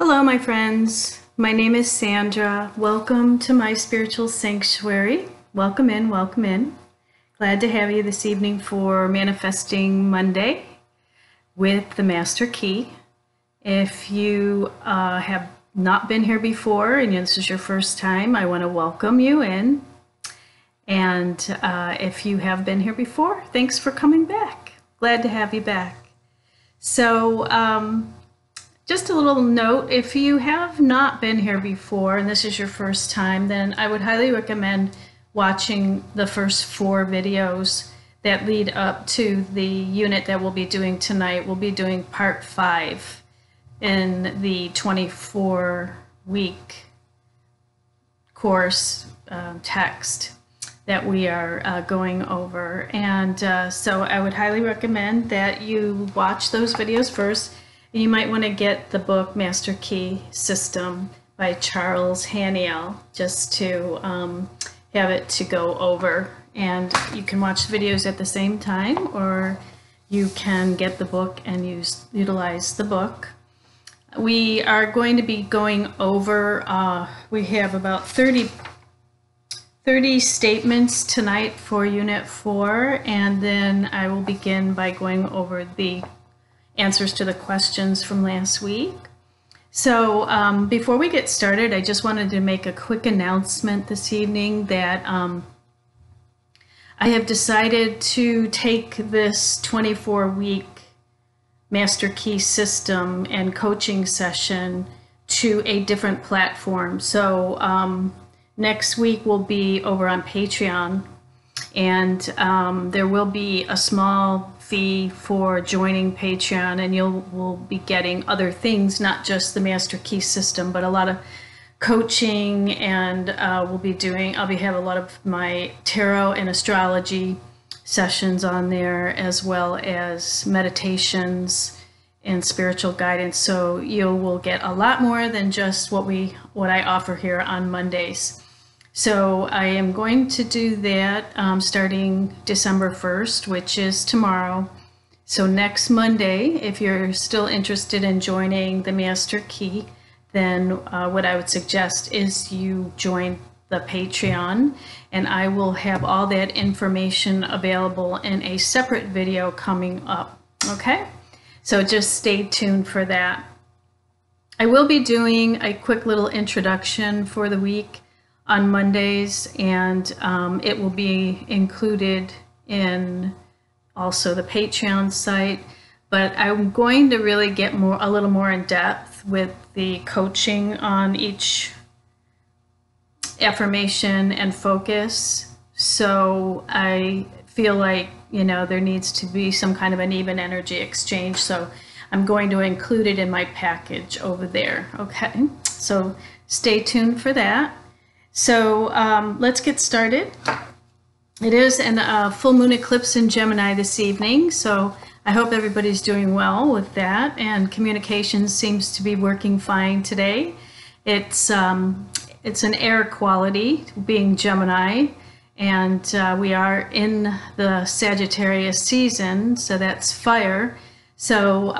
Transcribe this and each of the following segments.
Hello, my friends. My name is Sandra. Welcome to my spiritual sanctuary. Welcome in, welcome in. Glad to have you this evening for Manifesting Monday with the Master Key. If you have not been here before and this is your first time, I want to welcome you in. And if you have been here before, thanks for coming back. Glad to have you back. So, just a little note, if you have not been here before and this is your first time, then I would highly recommend watching the first 4 videos that lead up to the unit that we'll be doing tonight. We'll be doing part 5 in the 24-week course text that we are going over. And so I would highly recommend that you watch those videos first. You might want to get the book Master Key System by Charles Haniel just to have it to go over. And you can watch the videos at the same time, or you can get the book and utilize the book. We are going to be going over, we have about 30 statements tonight for Unit 4, and then I will begin by going over the answers to the questions from last week. So before we get started, I just wanted to make a quick announcement this evening that I have decided to take this 24-week Master Key System and coaching session to a different platform. So next week will be over on Patreon, and there will be a small fee for joining Patreon, and will be getting other things, not just the Master Key System, but a lot of coaching, and I'll be have a lot of my tarot and astrology sessions on there, as well as meditations and spiritual guidance. So you will get a lot more than just what I offer here on Mondays. So I am going to do that starting December 1st, which is tomorrow. So next Monday, if you're still interested in joining the Master Key, then what I would suggest is you join the Patreon, and I will have all that information available in a separate video coming up. Okay? So just stay tuned for that. I will be doing a quick little introduction for the week on Mondays, and it will be included in also the Patreon site, but I'm going to really get a little more in depth with the coaching on each affirmation and focus. So I feel like, there needs to be some kind of an even energy exchange, so I'm going to include it in my package over there. Okay, so stay tuned for that. So let's get started. It is a full moon eclipse in Gemini this evening, so I hope everybody's doing well with that, and communication seems to be working fine today. It's an air quality, being Gemini, and we are in the Sagittarius season, so that's fire. So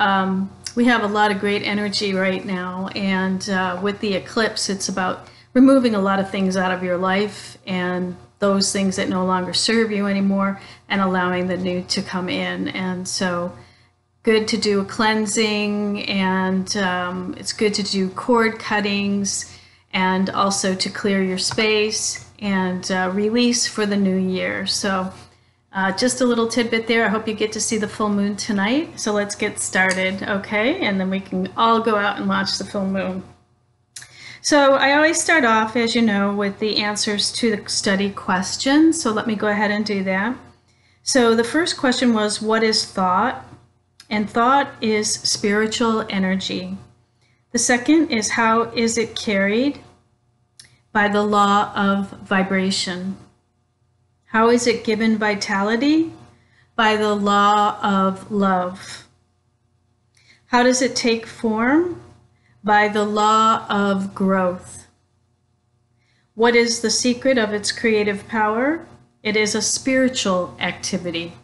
we have a lot of great energy right now, and with the eclipse, it's about removing a lot of things out of your life and those things that no longer serve you anymore, and allowing the new to come in. And so good to do a cleansing, and it's good to do cord cuttings, and also to clear your space and release for the new year. So just a little tidbit there. I hope you get to see the full moon tonight. So let's get started, okay? And then we can all go out and watch the full moon. So I always start off, as you know, with the answers to the study questions. So let me go ahead and do that. So the first question was, what is thought? And thought is spiritual energy. The second is, how is it carried? By the law of vibration. How is it given vitality? By the law of love. How does it take form? By the law of growth. What is the secret of its creative power? It is a spiritual activity.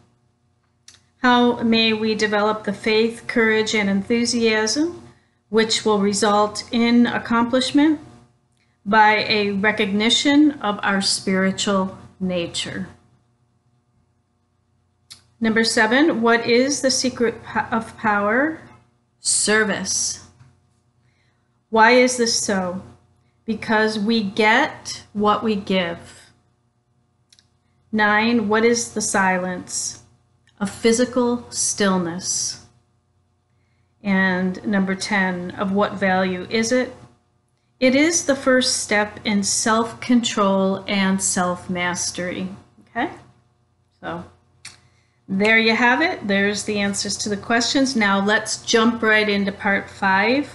How may we develop the faith, courage, and enthusiasm? which will result in accomplishment by a recognition of our spiritual nature. Number 7, what is the secret of power? Service. Why is this so? Because we get what we give. 9, what is the silence? A physical stillness. And number 10, of what value is it? It is the first step in self-control and self-mastery. Okay? So there you have it. There's the answers to the questions. Now let's jump right into part 5.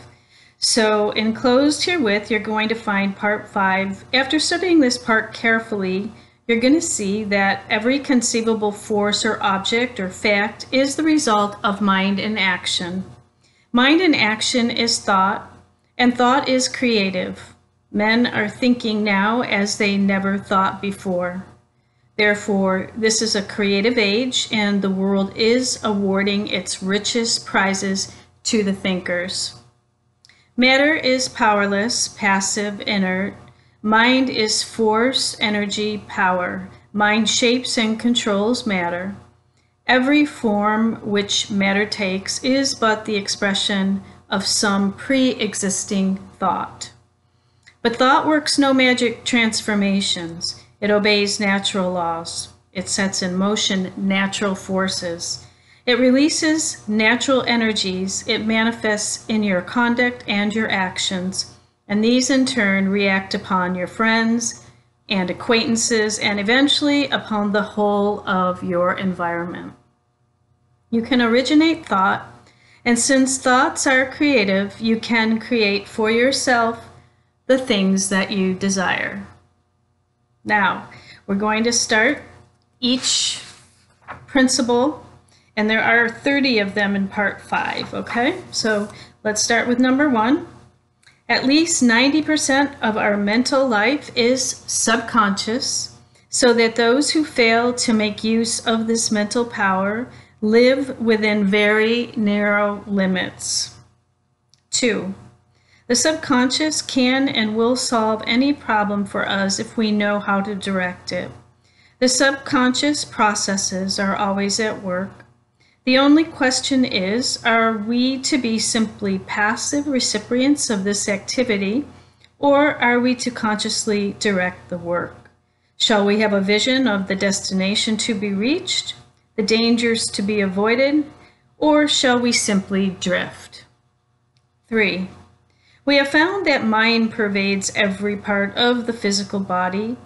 So enclosed herewith, you're going to find part 5. After studying this part carefully, you're going to see that every conceivable force or object or fact is the result of mind in action. Mind in action is thought, and thought is creative. Men are thinking now as they never thought before. Therefore, this is a creative age, and the world is awarding its richest prizes to the thinkers. Matter is powerless, passive, inert. Mind is force, energy, power. Mind shapes and controls matter. Every form which matter takes is but the expression of some pre-existing thought. But thought works no magic transformations. It obeys natural laws. It sets in motion natural forces. It releases natural energies. It manifests in your conduct and your actions, and these in turn react upon your friends and acquaintances and eventually upon the whole of your environment. You can originate thought, and since thoughts are creative, you can create for yourself the things that you desire. Now, we're going to start each principle, and there are 30 of them in part 5, okay? So let's start with number 1. At least 90% of our mental life is subconscious, so that those who fail to make use of this mental power live within very narrow limits. 2. The subconscious can and will solve any problem for us if we know how to direct it. The subconscious processes are always at work. The only question is, are we to be simply passive recipients of this activity, or are we to consciously direct the work? Shall we have a vision of the destination to be reached, the dangers to be avoided, or shall we simply drift? 3. We have found that mind pervades every part of the physical body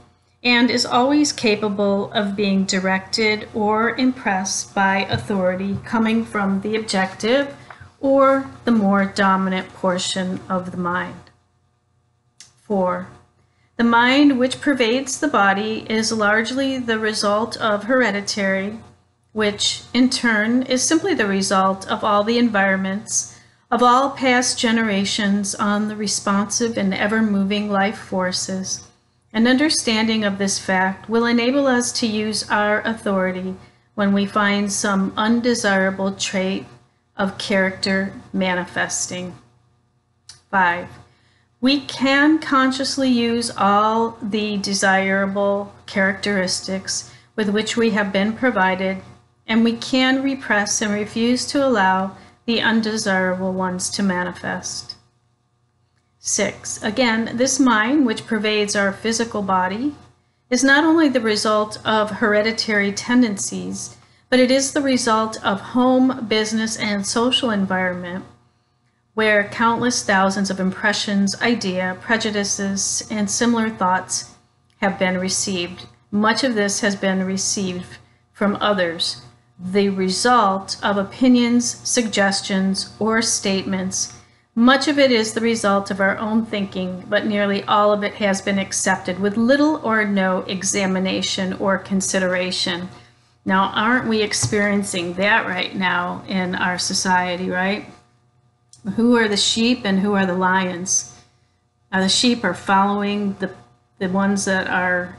and is always capable of being directed or impressed by authority coming from the objective or the more dominant portion of the mind. 4. The mind which pervades the body is largely the result of hereditary, which in turn is simply the result of all the environments of all past generations on the responsive and ever-moving life forces. An understanding of this fact will enable us to use our authority when we find some undesirable trait of character manifesting. 5. We can consciously use all the desirable characteristics with which we have been provided, and we can repress and refuse to allow the undesirable ones to manifest. 6. Again, this mind, which pervades our physical body, is not only the result of hereditary tendencies, but it is the result of home, business, and social environment, where countless thousands of impressions, ideas, prejudices, and similar thoughts have been received. Much of this has been received from others, the result of opinions, suggestions, or statements. Much of it is the result of our own thinking, but nearly all of it has been accepted with little or no examination or consideration. Now, aren't we experiencing that right now in our society, right? Who are the sheep and who are the lions? The sheep are following the ones that are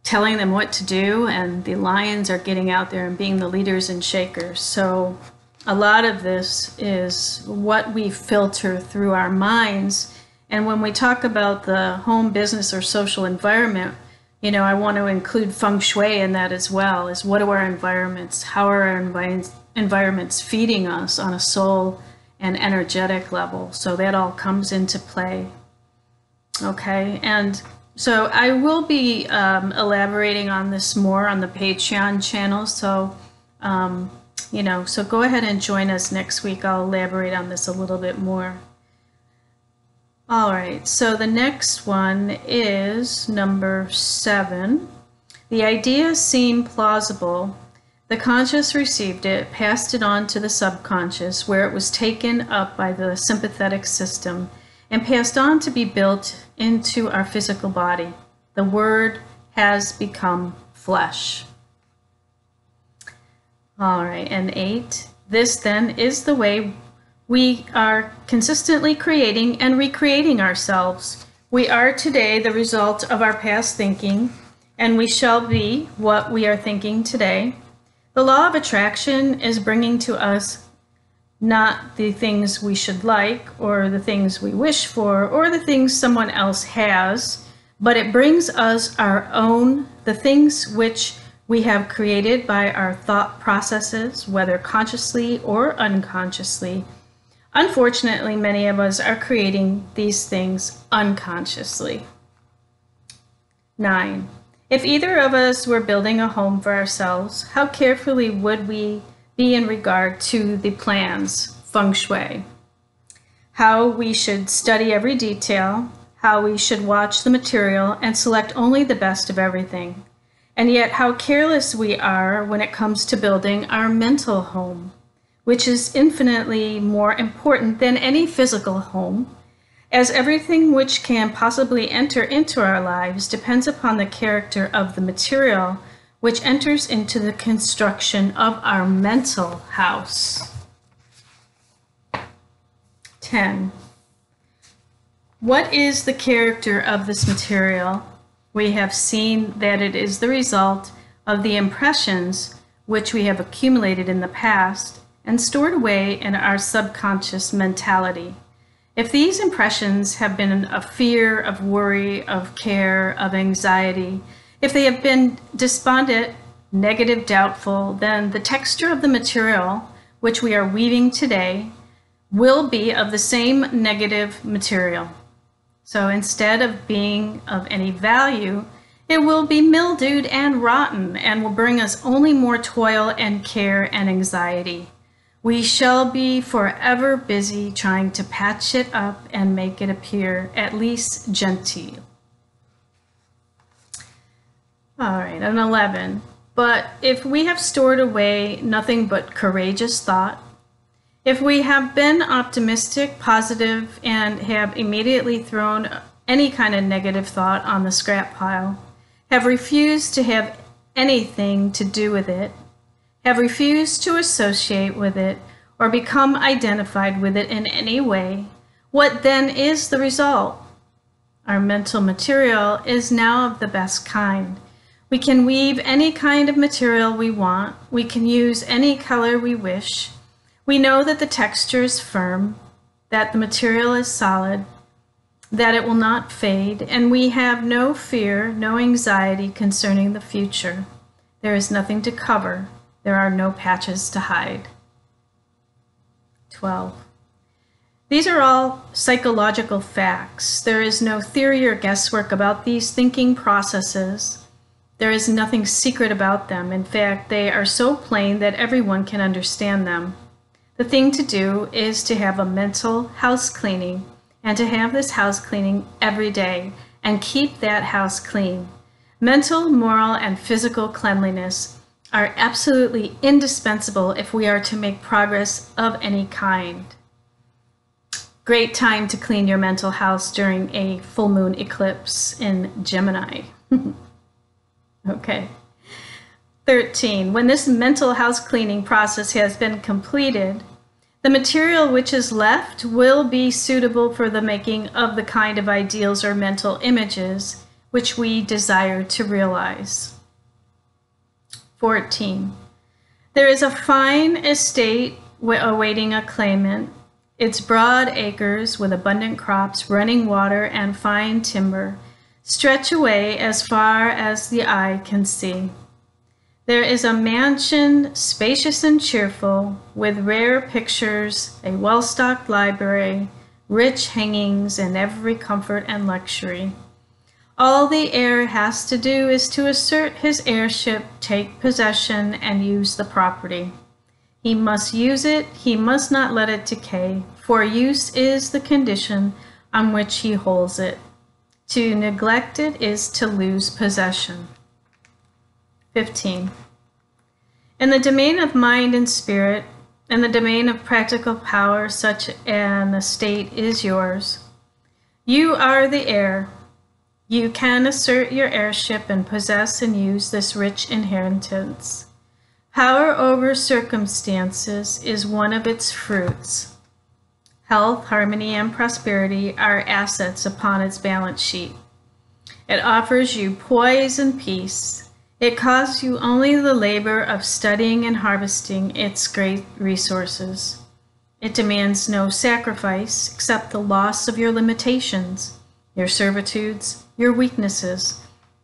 telling them what to do, and the lions are getting out there and being the leaders and shakers. So a lot of this is what we filter through our minds. And when we talk about the home, business, or social environment, I want to include Feng Shui in that as well, is what are our environments? How are our environments feeding us on a soul and energetic level? So that all comes into play. Okay, and so I will be elaborating on this more on the Patreon channel. So, so go ahead and join us next week. I'll elaborate on this a little bit more. All right, so the next one is number 7. The idea seemed plausible. The conscious received it, passed it on to the subconscious, where it was taken up by the sympathetic system and passed on to be built into our physical body. The word has become flesh. All right, and 8. This then is the way we are consistently creating and recreating ourselves. We are today the result of our past thinking, and we shall be what we are thinking today. The law of attraction is bringing to us not the things we should like, or the things we wish for, or the things someone else has, but it brings us our own, the things which we have created by our thought processes, whether consciously or unconsciously. Unfortunately, many of us are creating these things unconsciously. 9. If either of us were building a home for ourselves, how carefully would we be in regard to the plans, Feng Shui? How we should study every detail, how we should watch the material and select only the best of everything. And yet how careless we are when it comes to building our mental home, which is infinitely more important than any physical home, as everything which can possibly enter into our lives depends upon the character of the material which enters into the construction of our mental house. 10. What is the character of this material? We have seen that it is the result of the impressions which we have accumulated in the past and stored away in our subconscious mentality. If these impressions have been of fear, of worry, of care, of anxiety, if they have been despondent, negative, doubtful, then the texture of the material which we are weaving today will be of the same negative material. So instead of being of any value, it will be mildewed and rotten and will bring us only more toil and care and anxiety. We shall be forever busy trying to patch it up and make it appear at least genteel. All right, and 11. But if we have stored away nothing but courageous thought, if we have been optimistic, positive, and have immediately thrown any kind of negative thought on the scrap pile, have refused to have anything to do with it, have refused to associate with it, or become identified with it in any way, what then is the result? Our mental material is now of the best kind. We can weave any kind of material we want. We can use any color we wish. We know that the texture is firm, that the material is solid, that it will not fade, and we have no fear, no anxiety concerning the future. There is nothing to cover. There are no patches to hide. 12. These are all psychological facts. There is no theory or guesswork about these thinking processes. There is nothing secret about them. In fact, they are so plain that everyone can understand them. The thing to do is to have a mental house cleaning, and to have this house cleaning every day and keep that house clean. Mental, moral, and physical cleanliness are absolutely indispensable if we are to make progress of any kind. Great time to clean your mental house during a full moon eclipse in Gemini. Okay. 13. When this mental house cleaning process has been completed, the material which is left will be suitable for the making of the kind of ideals or mental images which we desire to realize. 14. There is a fine estate awaiting a claimant. Its broad acres with abundant crops, running water, and fine timber stretch away as far as the eye can see. There is a mansion, spacious and cheerful, with rare pictures, a well-stocked library, rich hangings, and every comfort and luxury. All the heir has to do is to assert his heirship, take possession, and use the property. He must use it, he must not let it decay, for use is the condition on which he holds it. To neglect it is to lose possession. 15. In the domain of mind and spirit, in the domain of practical power, such an estate is yours. You are the heir. You can assert your heirship and possess and use this rich inheritance. Power over circumstances is one of its fruits. Health, harmony, and prosperity are assets upon its balance sheet. It offers you poise and peace. It costs you only the labor of studying and harvesting its great resources. It demands no sacrifice except the loss of your limitations, your servitudes, your weaknesses.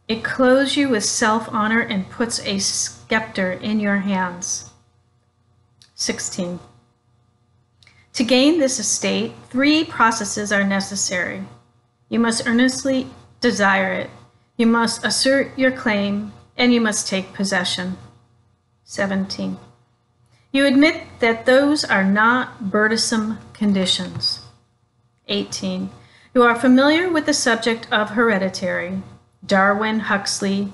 It clothes you with self-honor and puts a scepter in your hands. 16. To gain this estate, 3 processes are necessary. You must earnestly desire it. You must assert your claim, and you must take possession. 17. You admit that those are not burdensome conditions. 18. You are familiar with the subject of hereditary. Darwin, Huxley,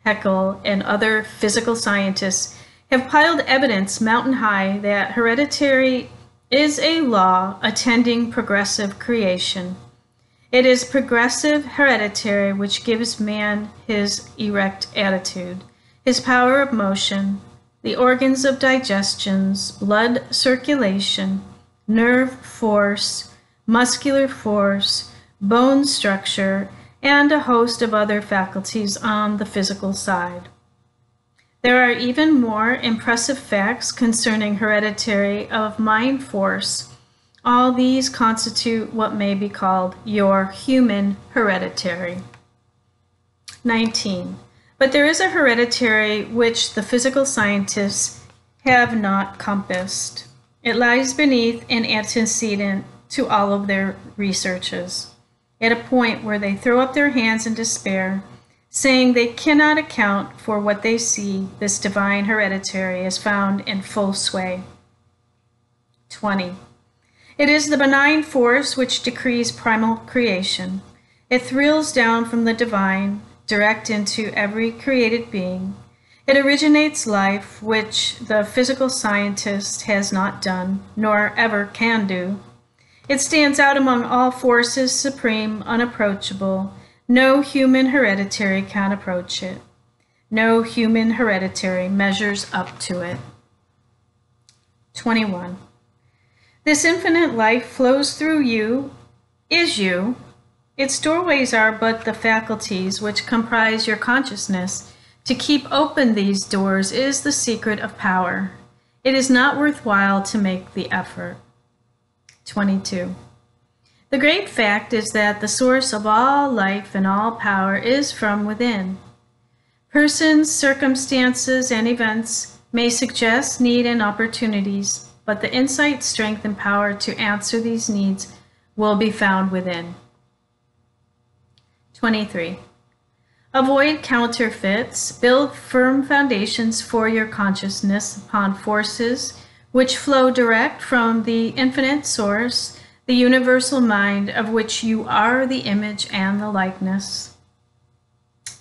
Haeckel, and other physical scientists have piled evidence mountain high that hereditary is a law attending progressive creation. It is progressive hereditary which gives man his erect attitude, his power of motion, the organs of digestions, blood circulation, nerve force, muscular force, bone structure, and a host of other faculties on the physical side. There are even more impressive facts concerning hereditary of mind force. All these constitute what may be called your human hereditary. 19. But there is a hereditary which the physical scientists have not compassed. It lies beneath and antecedent to all of their researches, at a point where they throw up their hands in despair, saying they cannot account for what they see. This divine hereditary is found in full sway. 20. It is the benign force which decrees primal creation. It thrills down from the divine, direct into every created being. It originates life, which the physical scientist has not done, nor ever can do. It stands out among all forces, supreme, unapproachable. No human hereditary can approach it. No human hereditary measures up to it. 21. This infinite life flows through you, is you. Its doorways are but the faculties which comprise your consciousness. To keep open these doors is the secret of power. It is not worthwhile to make the effort. 22. The great fact is that the source of all life and all power is from within. Persons, circumstances, and events may suggest need and opportunities, but the insight, strength, and power to answer these needs will be found within. 23. Avoid counterfeits. Build firm foundations for your consciousness upon forces which flow direct from the infinite source, the universal mind of which you are the image and the likeness.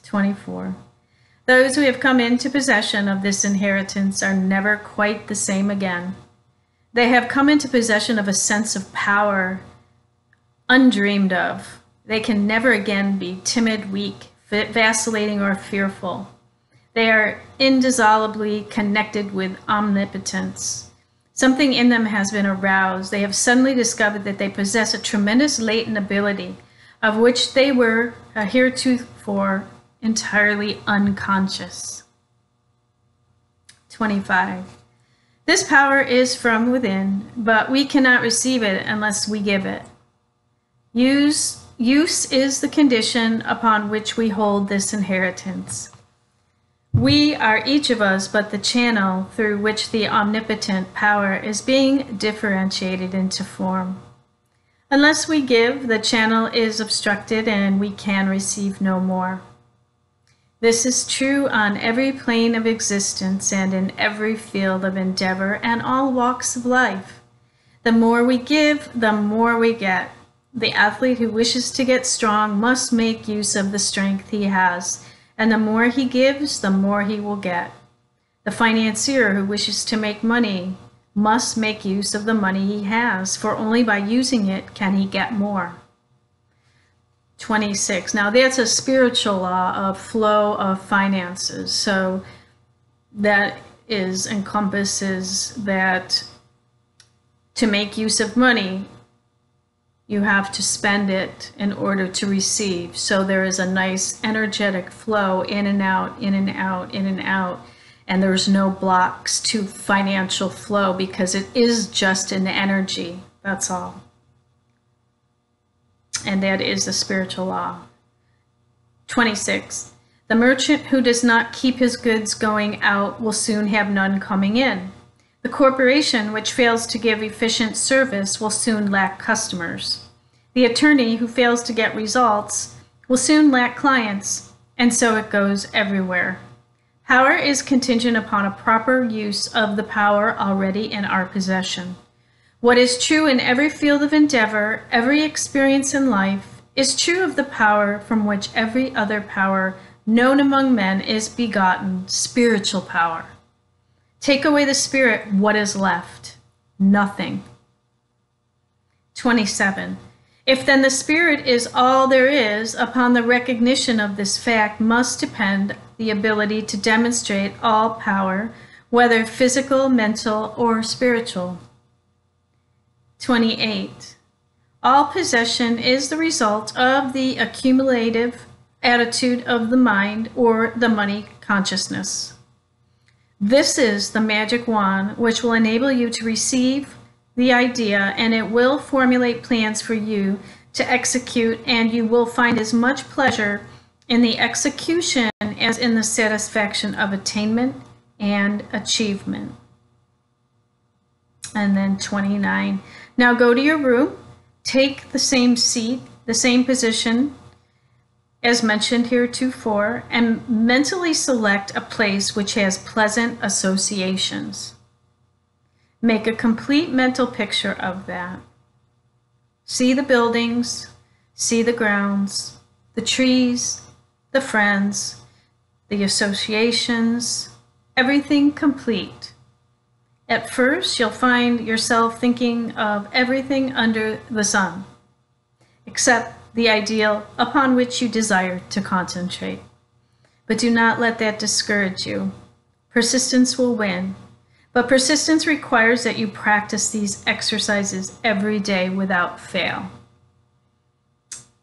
24. Those who have come into possession of this inheritance are never quite the same again. They have come into possession of a sense of power undreamed of. They can never again be timid, weak, vacillating, or fearful. They are indissolubly connected with omnipotence. Something in them has been aroused. They have suddenly discovered that they possess a tremendous latent ability of which they were heretofore entirely unconscious. 25. This power is from within, but we cannot receive it unless we give it. Use is the condition upon which we hold this inheritance. We are each of us but the channel through which the omnipotent power is being differentiated into form. Unless we give, the channel is obstructed and we can receive no more. This is true on every plane of existence and in every field of endeavor and all walks of life. The more we give, the more we get. The athlete who wishes to get strong must make use of the strength he has, and the more he gives, the more he will get. The financier who wishes to make money must make use of the money he has, for only by using it can he get more. 26. Now that's a spiritual law of flow of finances. So that encompasses that to make use of money, you have to spend it in order to receive. So there is a nice energetic flow in and out, in and out, in and out. And there's no blocks to financial flow because it is just an energy. That's all. And that is the spiritual law. 26. The merchant who does not keep his goods going out will soon have none coming in. The corporation which fails to give efficient service will soon lack customers. The attorney who fails to get results will soon lack clients, and so it goes everywhere. Power is contingent upon a proper use of the power already in our possession. What is true in every field of endeavor, every experience in life, is true of the power from which every other power known among men is begotten, spiritual power. Take away the spirit, what is left? Nothing. 27. If then the spirit is all there is, upon the recognition of this fact must depend the ability to demonstrate all power, whether physical, mental, or spiritual. 28. All possession is the result of the accumulative attitude of the mind or the money consciousness. This is the magic wand which will enable you to receive the idea, and it will formulate plans for you to execute, and you will find as much pleasure in the execution as in the satisfaction of attainment and achievement. And then 29. Now go to your room, take the same seat, the same position as mentioned heretofore, and mentally select a place which has pleasant associations. Make a complete mental picture of that. See the buildings, see the grounds, the trees, the friends, the associations, everything complete. At first, you'll find yourself thinking of everything under the sun, except the ideal upon which you desire to concentrate. But do not let that discourage you. Persistence will win. But persistence requires that you practice these exercises every day without fail.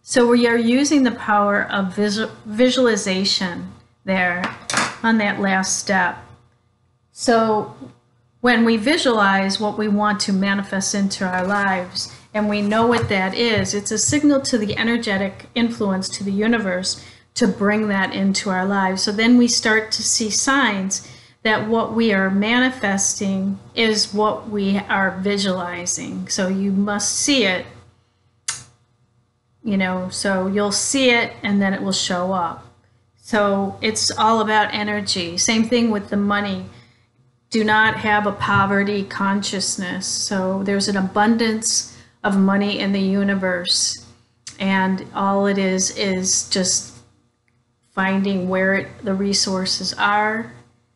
So we are using the power of visualization there on that last step. So when we visualize what we want to manifest into our lives, and we know what that is, it's a signal to the energetic influence to the universe to bring that into our lives. So then we start to see signs that what we are manifesting is what we are visualizing. So you must see it, so you'll see it and then it will show up. So it's all about energy. Same thing with the money. Do not have a poverty consciousness. So there's an abundance of money in the universe, and all it is just finding where the resources are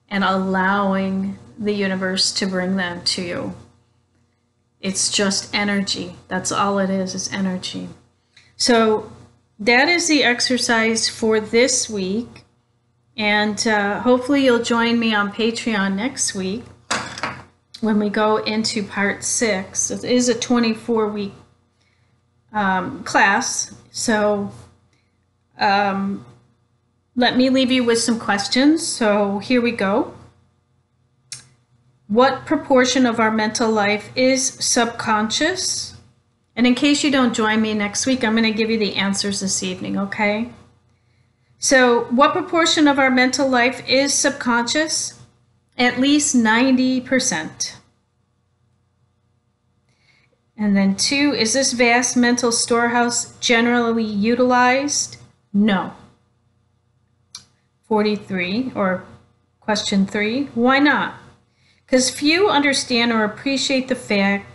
and allowing the universe to bring them to you. It's just energy. That's all it is energy. So that is the exercise for this week. And hopefully you'll join me on Patreon next week when we go into part 6. It is a 24-week class. So let me leave you with some questions. So here we go. What proportion of our mental life is subconscious? And in case you don't join me next week, I'm going to give you the answers this evening, okay? So, what proportion of our mental life is subconscious? At least 90%. And then 2, is this vast mental storehouse generally utilized? No. 43, or question 3, why not? Because few understand or appreciate the fact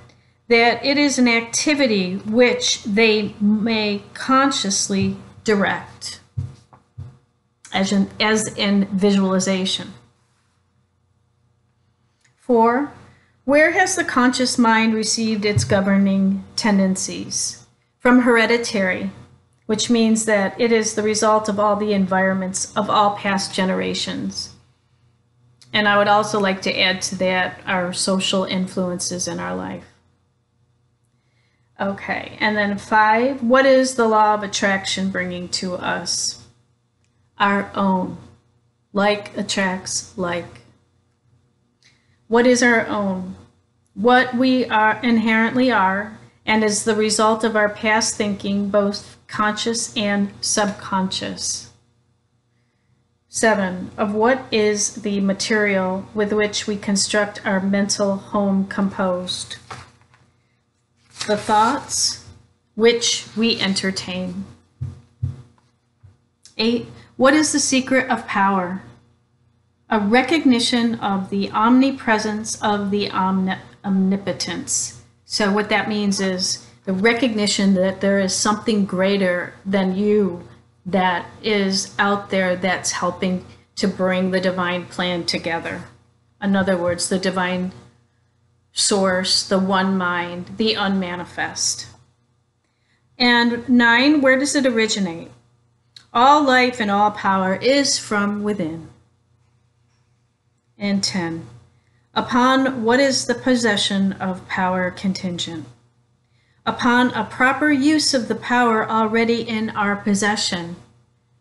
that it is an activity which they may consciously direct, as in visualization. 4, where has the conscious mind received its governing tendencies? From hereditary, which means that it is the result of all the environments of all past generations. And I would also like to add to that our social influences in our life. Okay, and then 5, what is the law of attraction bringing to us? Our own. Like attracts like. What is our own? What we are inherently are, and is the result of our past thinking, both conscious and subconscious. 7, of what is the material with which we construct our mental home composed? The thoughts which we entertain. 8, what is the secret of power? A recognition of the omnipresence of the omnipotence. So what that means is the recognition that there is something greater than you that is out there that's helping to bring the divine plan together. In other words, the divine source, the one mind, the unmanifest. And 9, where does it originate? All life and all power is from within. And 10, upon what is the possession of power contingent? Upon a proper use of the power already in our possession.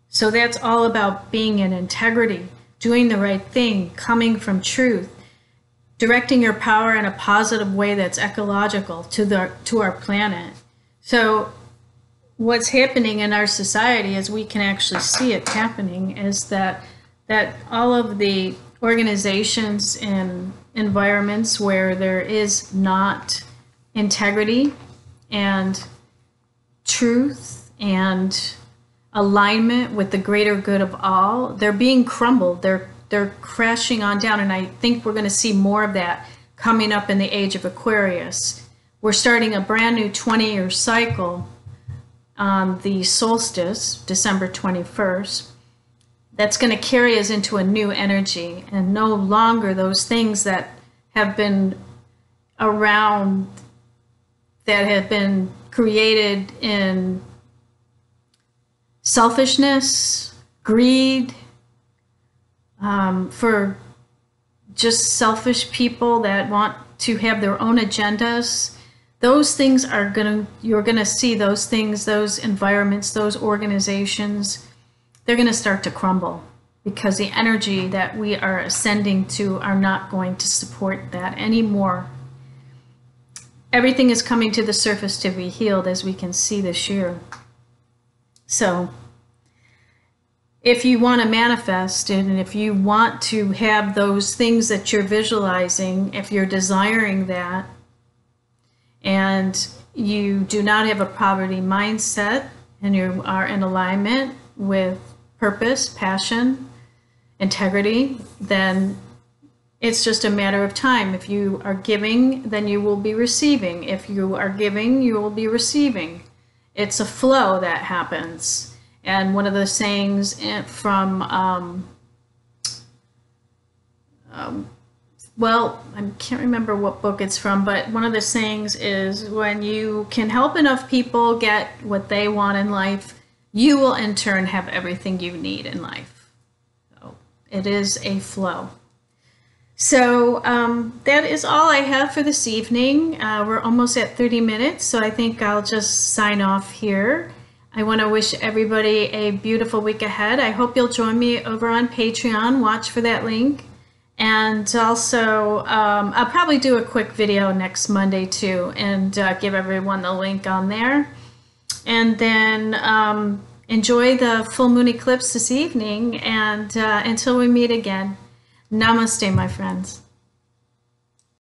So that's all about being in integrity, doing the right thing, coming from truth, directing your power in a positive way that's ecological to our planet. So what's happening in our society, as we can actually see it happening, is that all of the organizations and environments where there is not integrity and truth and alignment with the greater good of all, they're being crumbled. They're crashing on down, and I think we're going to see more of that coming up in the age of Aquarius. We're starting a brand new 20-year cycle on the solstice, December 21st. That's going to carry us into a new energy, and no longer those things that have been around, that have been created in selfishness, greed, for just selfish people that want to have their own agendas. Those things are you're going to see those things, those environments, those organizations, they're going to start to crumble because the energy that we are ascending to are not going to support that anymore. Everything is coming to the surface to be healed, as we can see this year. So if you want to manifest and if you want to have those things that you're visualizing, if you're desiring that, and you do not have a poverty mindset and you are in alignment with purpose, passion, integrity, then it's just a matter of time. If you are giving, then you will be receiving. If you are giving, you will be receiving. It's a flow that happens. And one of the sayings from, well, I can't remember what book it's from, but one of the sayings is, when you can help enough people get what they want in life, you will in turn have everything you need in life. So it is a flow. So that is all I have for this evening. We're almost at 30 minutes, so I think I'll just sign off here. I want to wish everybody a beautiful week ahead. I hope you'll join me over on Patreon. Watch for that link. And also, I'll probably do a quick video next Monday too, and give everyone the link on there. And then enjoy the full moon eclipse this evening, and until we meet again, namaste, my friends.